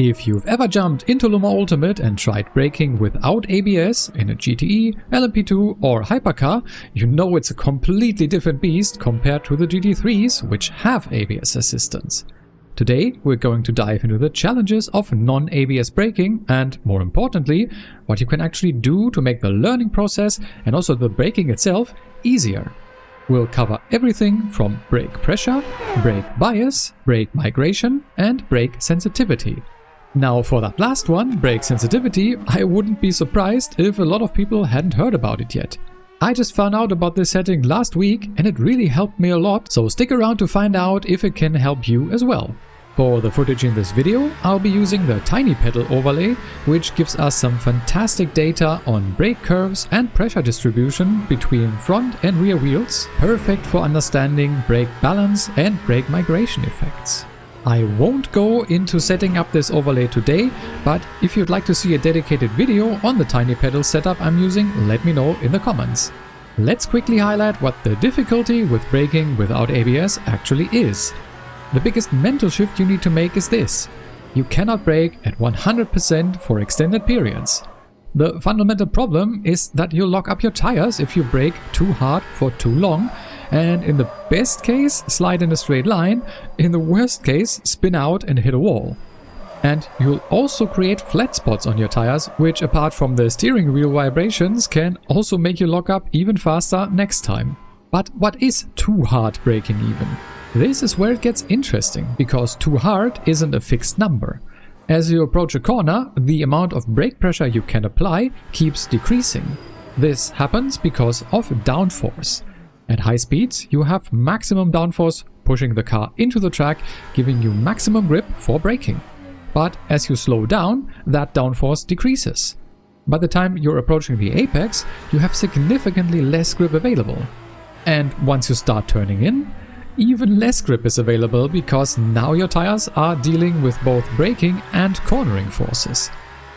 If you've ever jumped into Luma Ultimate and tried braking without ABS in a GTE, LMP2 or hypercar, you know it's a completely different beast compared to the GT3s, which have ABS assistance. Today we're going to dive into the challenges of non-ABS braking and, more importantly, what you can actually do to make the learning process and also the braking itself easier. We'll cover everything from brake pressure, brake bias, brake migration and brake sensitivity. Now for that last one, brake sensitivity, I wouldn't be surprised if a lot of people hadn't heard about it yet. I just found out about this setting last week and it really helped me a lot, so stick around to find out if it can help you as well. For the footage in this video, I'll be using the Tiny Pedal overlay, which gives us some fantastic data on brake curves and pressure distribution between front and rear wheels, perfect for understanding brake balance and brake migration effects. I won't go into setting up this overlay today, but if you'd like to see a dedicated video on the Tiny Pedal setup I'm using, let me know in the comments. Let's quickly highlight what the difficulty with braking without ABS actually is. The biggest mental shift you need to make is this: you cannot brake at 100% for extended periods. The fundamental problem is that you'll lock up your tires if you brake too hard for too long, and in the best case slide in a straight line, in the worst case spin out and hit a wall. And you'll also create flat spots on your tires, which apart from the steering wheel vibrations can also make you lock up even faster next time. But what is too hard braking even? This is where it gets interesting, because too hard isn't a fixed number. As you approach a corner, the amount of brake pressure you can apply keeps decreasing. This happens because of downforce. At high speeds, you have maximum downforce pushing the car into the track, giving you maximum grip for braking. But as you slow down, that downforce decreases. By the time you're approaching the apex, you have significantly less grip available. And once you start turning in, even less grip is available because now your tires are dealing with both braking and cornering forces.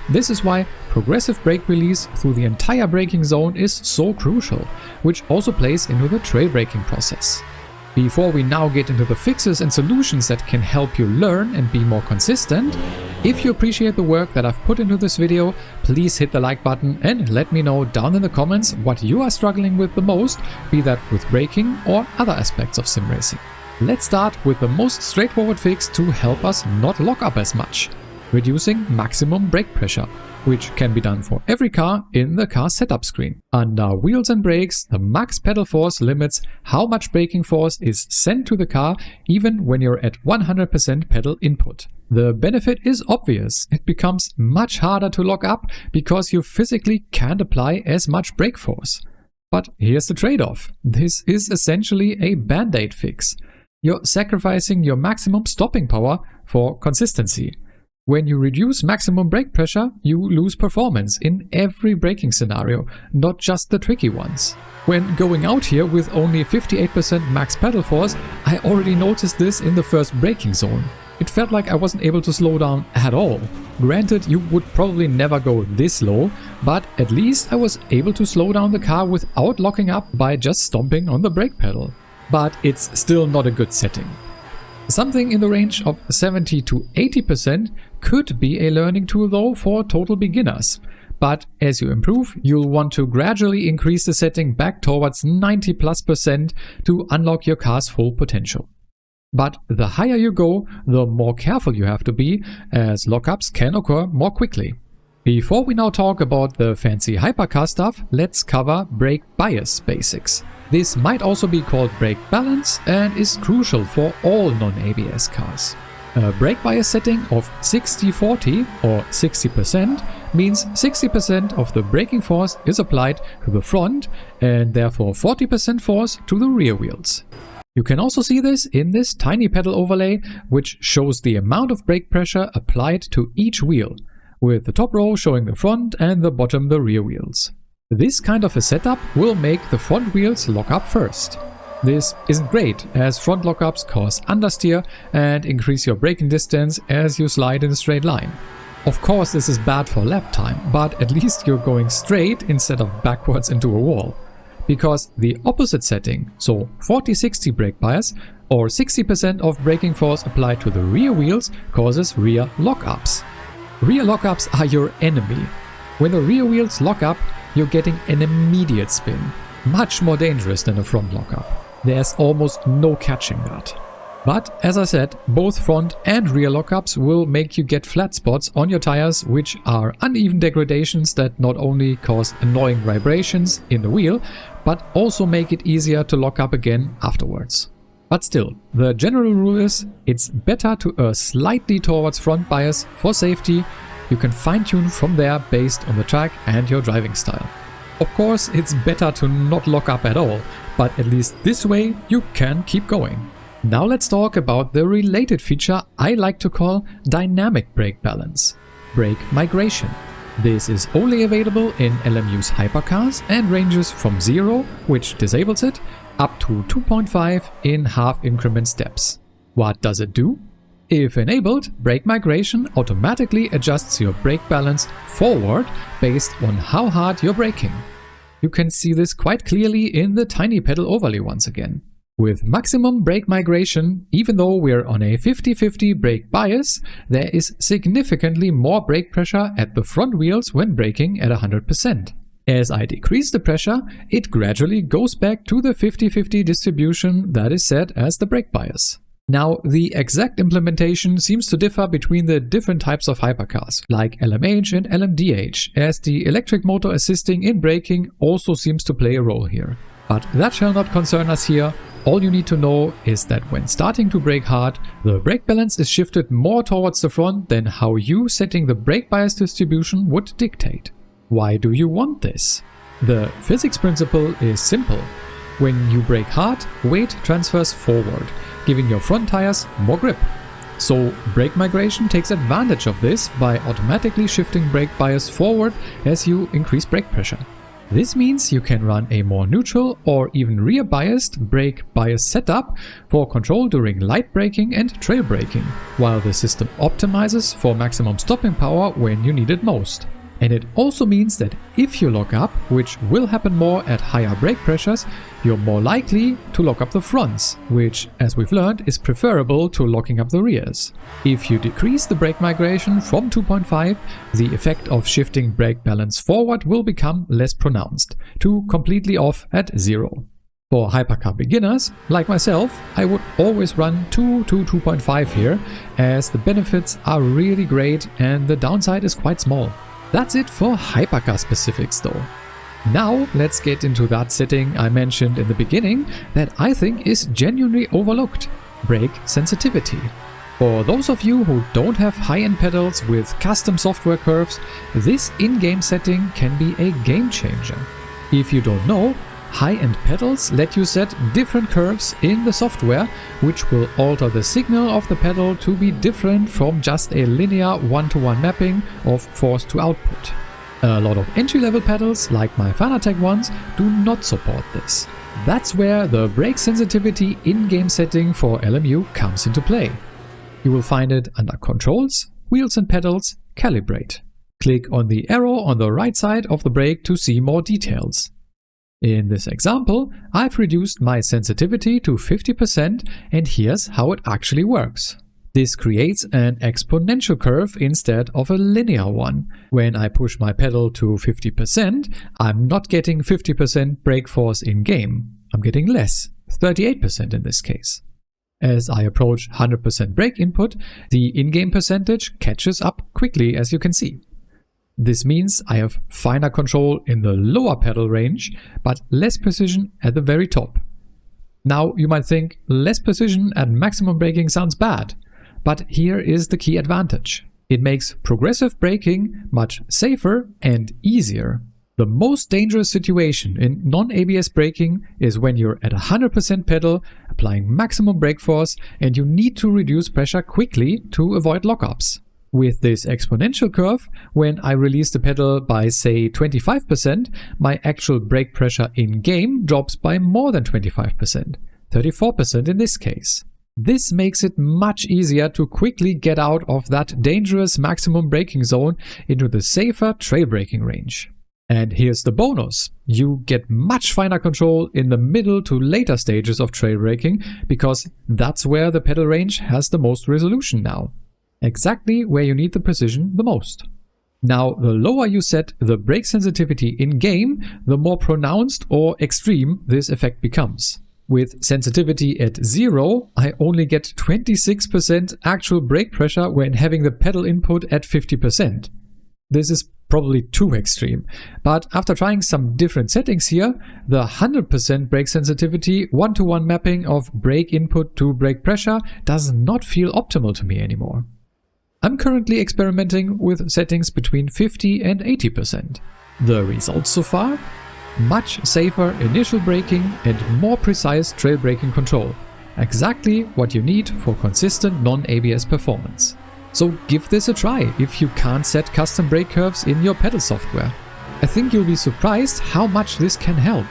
This is why progressive brake release through the entire braking zone is so crucial, which also plays into the trail braking process. Before we now get into the fixes and solutions that can help you learn and be more consistent, if you appreciate the work that I've put into this video, please hit the like button and let me know down in the comments what you are struggling with the most, be that with braking or other aspects of sim racing. Let's start with the most straightforward fix to help us not lock up as much: reducing maximum brake pressure, which can be done for every car in the car setup screen. Under wheels and brakes, the max pedal force limits how much braking force is sent to the car even when you're at 100% pedal input. The benefit is obvious. It becomes much harder to lock up because you physically can't apply as much brake force. But here's the trade-off. This is essentially a band-aid fix. You're sacrificing your maximum stopping power for consistency. When you reduce maximum brake pressure, you lose performance in every braking scenario, not just the tricky ones. When going out here with only 58% max pedal force, I already noticed this in the first braking zone. It felt like I wasn't able to slow down at all. Granted, you would probably never go this low, but at least I was able to slow down the car without locking up by just stomping on the brake pedal. But it's still not a good setting. Something in the range of 70 to 80% could be a learning tool though for total beginners. But as you improve, you'll want to gradually increase the setting back towards 90+% to unlock your car's full potential. But the higher you go, the more careful you have to be, as lockups can occur more quickly. Before we now talk about the fancy hypercar stuff, let's cover brake bias basics. This might also be called brake balance and is crucial for all non-ABS cars. A brake bias setting of 60-40 or 60% means 60% of the braking force is applied to the front and therefore 40% force to the rear wheels. You can also see this in this Tiny Pedal overlay, which shows the amount of brake pressure applied to each wheel, with the top row showing the front and the bottom the rear wheels. This kind of a setup will make the front wheels lock up first. This isn't great, as front lockups cause understeer and increase your braking distance as you slide in a straight line. Of course this is bad for lap time, but at least you're going straight instead of backwards into a wall. Because the opposite setting, so 40-60 brake bias, or 60% of braking force applied to the rear wheels, causes rear lockups. Rear lockups are your enemy. When the rear wheels lock up, you're getting an immediate spin, much more dangerous than a front lockup. There's almost no catching that. But as I said, both front and rear lockups will make you get flat spots on your tires, which are uneven degradations that not only cause annoying vibrations in the wheel, but also make it easier to lock up again afterwards. But still, the general rule is it's better to err slightly towards front bias for safety. You can fine-tune from there based on the track and your driving style. Of course, it's better to not lock up at all, but at least this way you can keep going. Now let's talk about the related feature I like to call dynamic brake balance, brake migration. This is only available in LMU's hypercars and ranges from 0, which disables it, up to 2.5 in half increment steps. What does it do? If enabled, brake migration automatically adjusts your brake balance forward based on how hard you're braking. You can see this quite clearly in the tiny pedal overlay once again. With maximum brake migration, even though we're on a 50-50 brake bias, there is significantly more brake pressure at the front wheels when braking at 100%. As I decrease the pressure, it gradually goes back to the 50-50 distribution that is set as the brake bias. Now, the exact implementation seems to differ between the different types of hypercars, like LMH and LMDH, as the electric motor assisting in braking also seems to play a role here. But that shall not concern us here. All you need to know is that when starting to brake hard, the brake balance is shifted more towards the front than how you setting the brake bias distribution would dictate. Why do you want this? The physics principle is simple. When you brake hard, weight transfers forward, giving your front tires more grip. So brake migration takes advantage of this by automatically shifting brake bias forward as you increase brake pressure. This means you can run a more neutral or even rear biased brake bias setup for control during light braking and trail braking, while the system optimizes for maximum stopping power when you need it most. And it also means that if you lock up, which will happen more at higher brake pressures, you're more likely to lock up the fronts, which, as we've learned, is preferable to locking up the rears. If you decrease the brake migration from 2.5, the effect of shifting brake balance forward will become less pronounced, to completely off at 0. For hypercar beginners, like myself, I would always run 2 to 2.5 here, as the benefits are really great and the downside is quite small. That's it for hypercar specifics though. Now let's get into that setting I mentioned in the beginning that I think is genuinely overlooked: brake sensitivity. For those of you who don't have high-end pedals with custom software curves, this in-game setting can be a game changer. If you don't know, high-end pedals let you set different curves in the software, which will alter the signal of the pedal to be different from just a linear one-to-one mapping of force to output. A lot of entry-level pedals, like my Fanatec ones, do not support this. That's where the brake sensitivity in-game setting for LMU comes into play. You will find it under Controls, Wheels and Pedals, Calibrate. Click on the arrow on the right side of the brake to see more details. In this example, I've reduced my sensitivity to 50%, and here's how it actually works. This creates an exponential curve instead of a linear one. When I push my pedal to 50%, I'm not getting 50% brake force in-game. I'm getting less, 38% in this case. As I approach 100% brake input, the in-game percentage catches up quickly, as you can see. This means I have finer control in the lower pedal range, but less precision at the very top. Now you might think less precision at maximum braking sounds bad, but here is the key advantage. It makes progressive braking much safer and easier. The most dangerous situation in non-ABS braking is when you're at 100% pedal, applying maximum brake force, and you need to reduce pressure quickly to avoid lockups. With this exponential curve, when I release the pedal by say 25%, my actual brake pressure in-game drops by more than 25%, 34% in this case. This makes it much easier to quickly get out of that dangerous maximum braking zone into the safer trail braking range. And here's the bonus. You get much finer control in the middle to later stages of trail braking, because that's where the pedal range has the most resolution now. exactly where you need the precision the most. Now, the lower you set the brake sensitivity in-game, the more pronounced or extreme this effect becomes. With sensitivity at 0, I only get 26% actual brake pressure when having the pedal input at 50%. This is probably too extreme, but after trying some different settings here, the 100% brake sensitivity one-to-one mapping of brake input to brake pressure does not feel optimal to me anymore. I'm currently experimenting with settings between 50 and 80%. The results so far? Much safer initial braking and more precise trail braking control. Exactly what you need for consistent non-ABS performance. So give this a try if you can't set custom brake curves in your pedal software. I think you'll be surprised how much this can help.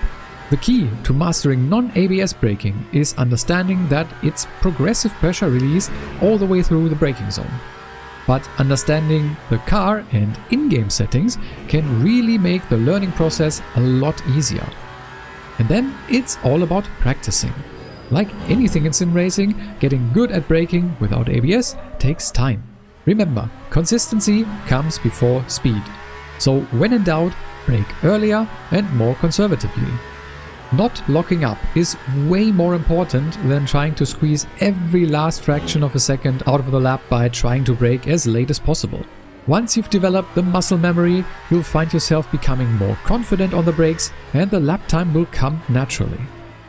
The key to mastering non-ABS braking is understanding that it's progressive pressure release all the way through the braking zone. But understanding the car and in-game settings can really make the learning process a lot easier. And then it's all about practicing. Like anything in sim racing, getting good at braking without ABS takes time. Remember, consistency comes before speed. So when in doubt, brake earlier and more conservatively. Not locking up is way more important than trying to squeeze every last fraction of a second out of the lap by trying to brake as late as possible. Once you've developed the muscle memory, you'll find yourself becoming more confident on the brakes and the lap time will come naturally.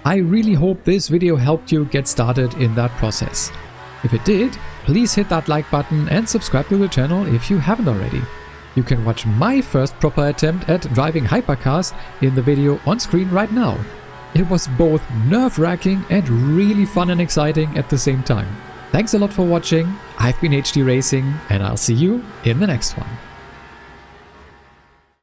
I really hope this video helped you get started in that process. If it did, please hit that like button and subscribe to the channel if you haven't already. You can watch my first proper attempt at driving hypercars in the video on screen right now. It was both nerve-wracking and really fun and exciting at the same time. Thanks a lot for watching. I've been HD Racing and I'll see you in the next one.